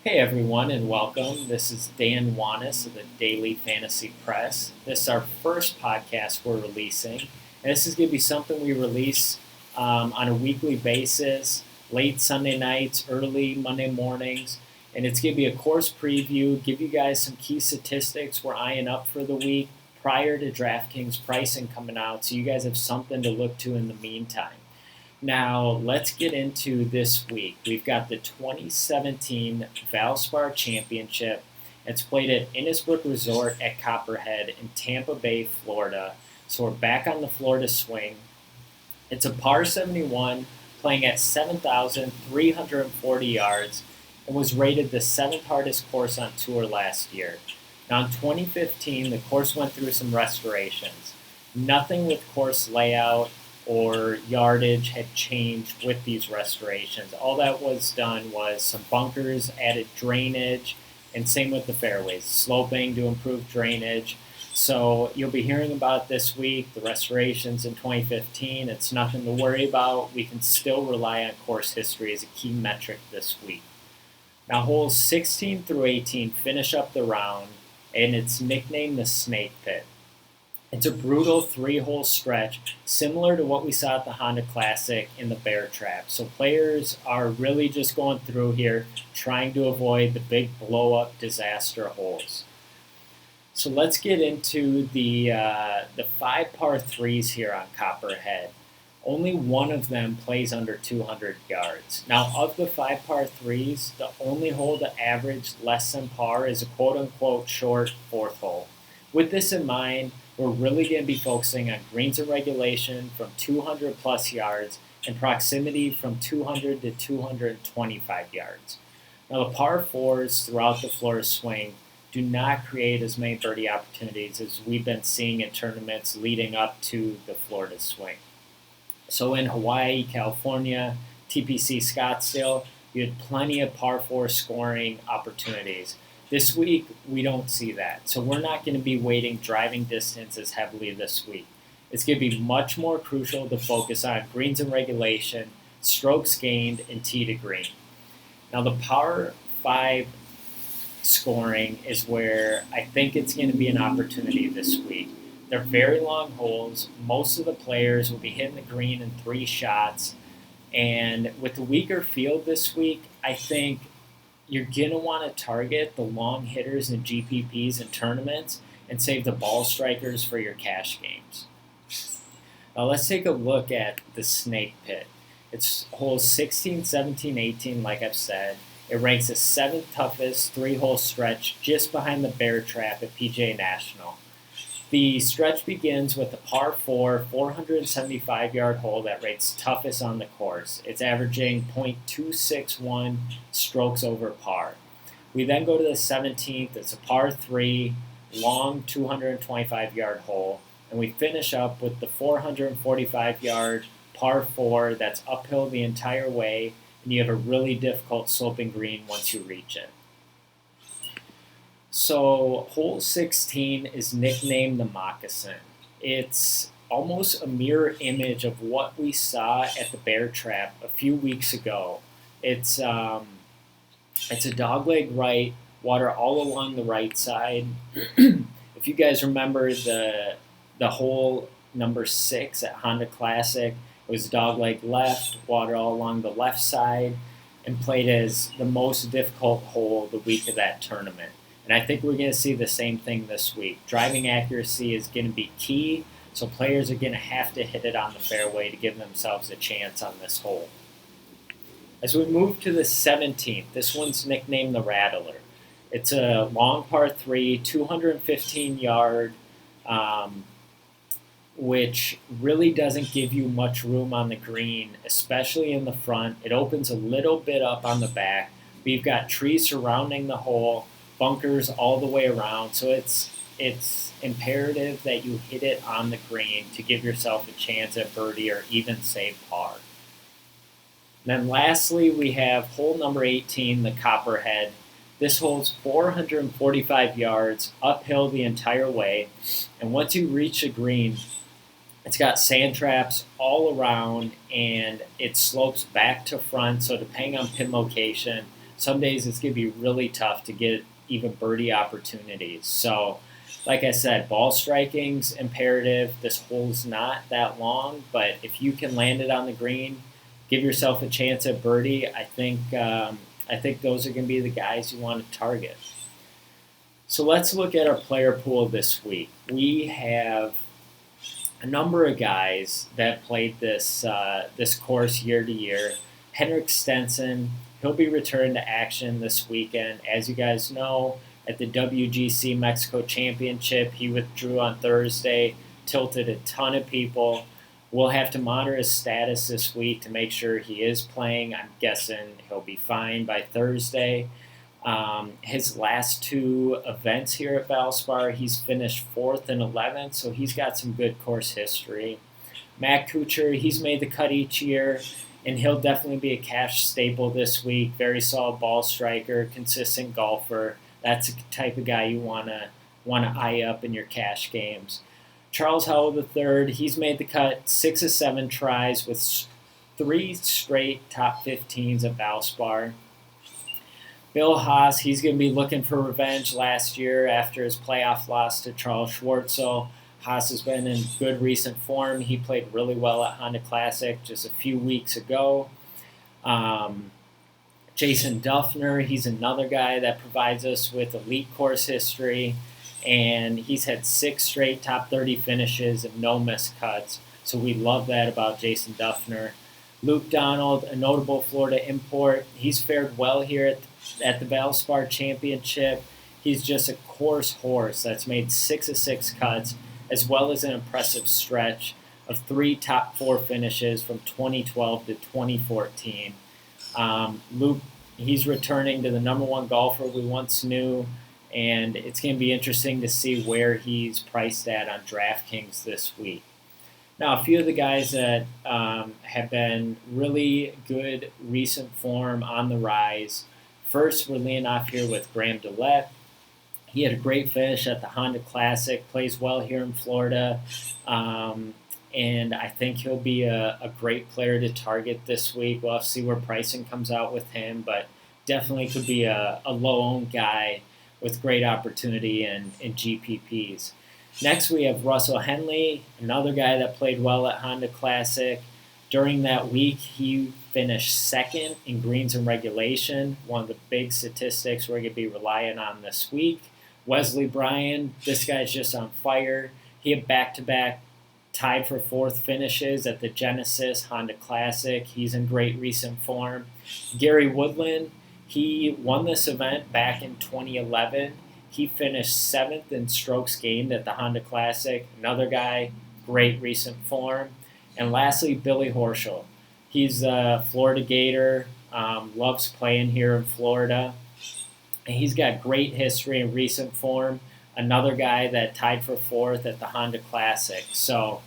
Hey everyone, and welcome. This is Dan Wanis of the Daily Fantasy Press. This is our first podcast we're releasing, and this is going to be something we release on a weekly basis, late Sunday nights, early Monday mornings, and it's going to be a course preview, give you guys some key statistics we're eyeing up for the week prior to DraftKings pricing coming out, so you guys have something to look to in the meantime. Now, let's get into this week. We've got the 2017 Valspar Championship. It's played at Innisbrook Resort at Copperhead in Tampa Bay, Florida. So we're back on the Florida swing. It's a par 71 playing at 7,340 yards and was rated the seventh hardest course on tour last year. Now, in 2015, the course went through some restorations. Nothing with course layout or yardage had changed with these restorations. All that was done was some bunkers, added drainage, and same with the fairways, sloping to improve drainage. So you'll be hearing about this week, the restorations in 2015. It's nothing to worry about. We can still rely on course history as a key metric this week. Now, holes 16 through 18 finish up the round, and it's nicknamed the Snake Pit. It's a brutal three-hole stretch, similar to what we saw at the Honda Classic in the Bear Trap. So players are really just going through here, trying to avoid the big blow-up disaster holes. So let's get into the five par threes here on Copperhead. Only one of them plays under 200 yards. Now, of the five par threes, the only hole to average less than par is a quote-unquote short fourth hole. With this in mind, we're really going to be focusing on greens and regulation from 200 plus yards and proximity from 200 to 225 yards. Now, the par fours throughout the Florida swing do not create as many birdie opportunities as we've been seeing in tournaments leading up to the Florida swing. So in Hawaii, California, TPC Scottsdale, you had plenty of par four scoring opportunities. This week, we don't see that. So we're not going to be weighting driving distance as heavily this week. It's going to be much more crucial to focus on greens and regulation, strokes gained, and tee to green. Now, the par 5 scoring is where I think it's going to be an opportunity this week. They're very long holes. Most of the players will be hitting the green in 3 shots. And with the weaker field this week, I think you're going to want to target the long hitters and GPPs in tournaments and save the ball strikers for your cash games. Now let's take a look at the Snake Pit. It's holes 16, 17, 18, like I've said. It ranks the 7th toughest 3-hole stretch just behind the Bear Trap at PGA National. The stretch begins with a par 4, 475-yard hole that rates toughest on the course. It's averaging .261 strokes over par. We then go to the 17th. It's a par 3, long 225-yard hole. And we finish up with the 445-yard par 4 that's uphill the entire way, and you have a really difficult sloping green once you reach it. So hole 16 is nicknamed the Moccasin. It's almost a mirror image of what we saw at the Bear Trap a few weeks ago. It's a dogleg right, water all along the right side. If you guys remember the hole number 6 at Honda Classic, it was dogleg left, water all along the left side, and played as the most difficult hole the week of that tournament. And I think we're going to see the same thing this week. Driving accuracy is going to be key, so players are going to have to hit it on the fairway to give themselves a chance on this hole. As we move to the 17th, this one's nicknamed the Rattler. It's a long par 3, 215-yard, which really doesn't give you much room on the green, especially in the front. It opens a little bit up on the back. We've got trees surrounding the hole, bunkers all the way around, so it's imperative that you hit it on the green to give yourself a chance at birdie or even save par. And then lastly, we have hole number 18, the Copperhead. This hole's 445 yards uphill the entire way, and once you reach the green, it's got sand traps all around, and it slopes back to front, so depending on pin location, some days it's going to be really tough to get even birdie opportunities. So, like I said, ball striking's imperative. This hole's not that long, but if you can land it on the green, give yourself a chance at birdie. I think those are going to be the guys you want to target. So let's look at our player pool this week. We have a number of guys that played this course year to year. Henrik Stenson, he'll be returning to action this weekend. As you guys know, at the WGC Mexico Championship, he withdrew on Thursday, tilted a ton of people. We'll have to monitor his status this week to make sure he is playing. I'm guessing he'll be fine by Thursday. His last two events here at Valspar, he's finished 4th and 11th, so he's got some good course history. Matt Kuchar, he's made the cut each year, and he'll definitely be a cash staple this week. Very solid ball striker, consistent golfer. That's the type of guy you wanna eye up in your cash games. Charles Howell III, he's made the cut 6 of 7 tries with 3 straight top 15s at Valspar. Bill Haas, he's going to be looking for revenge last year after his playoff loss to Charles Schwartzel. Haas has been in good recent form. He played really well at Honda Classic just a few weeks ago. Jason Duffner, he's another guy that provides us with elite course history, and he's had 6 straight top 30 finishes and no missed cuts. So we love that about Jason Duffner. Luke Donald, a notable Florida import. He's fared well here at the Valspar Championship. He's just a course horse that's made 6 of 6 cuts, as well as an impressive stretch of 3 top 4 finishes from 2012 to 2014. Luke, he's returning to the number 1 golfer we once knew, and it's going to be interesting to see where he's priced at on DraftKings this week. Now, a few of the guys that have been really good recent form on the rise. First, we're leading off here with Graham DeLette. He had a great finish at the Honda Classic, plays well here in Florida, and I think he'll be a great player to target this week. We'll have to see where pricing comes out with him, but definitely could be a low-owned guy with great opportunity in GPPs. Next, we have Russell Henley, another guy that played well at Honda Classic. During that week, he finished 2nd in greens and regulation, one of the big statistics we're going to be relying on this week. Wesley Bryan, this guy's just on fire. He had back-to-back tied for 4th finishes at the Genesis Honda Classic. He's in great recent form. Gary Woodland, he won this event back in 2011. He finished 7th in strokes gained at the Honda Classic. Another guy, great recent form. And lastly, Billy Horschel. He's a Florida Gator, loves playing here in Florida. And he's got great history and recent form. Another guy that tied for 4th at the Honda Classic. So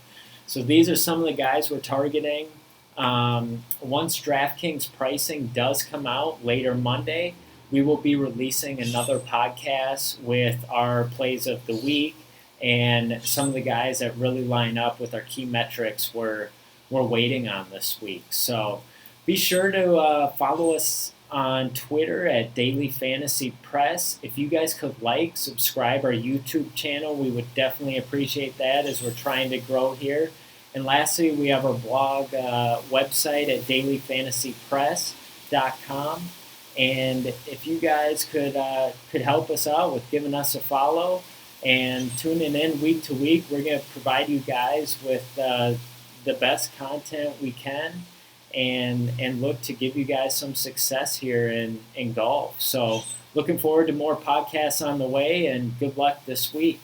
these are some of the guys we're targeting. Once DraftKings pricing does come out later Monday, we will be releasing another podcast with our plays of the week and some of the guys that really line up with our key metrics we're waiting on this week. So be sure to follow us on Twitter at Daily Fantasy Press. If you guys could subscribe our YouTube channel, we would definitely appreciate that as we're trying to grow here. And lastly, we have our blog website at dailyfantasypress.com. And if you guys could help us out with giving us a follow and tuning in week to week, we're going to provide you guys with the best content we can and look to give you guys some success here in golf. So looking forward to more podcasts on the way, and good luck this week.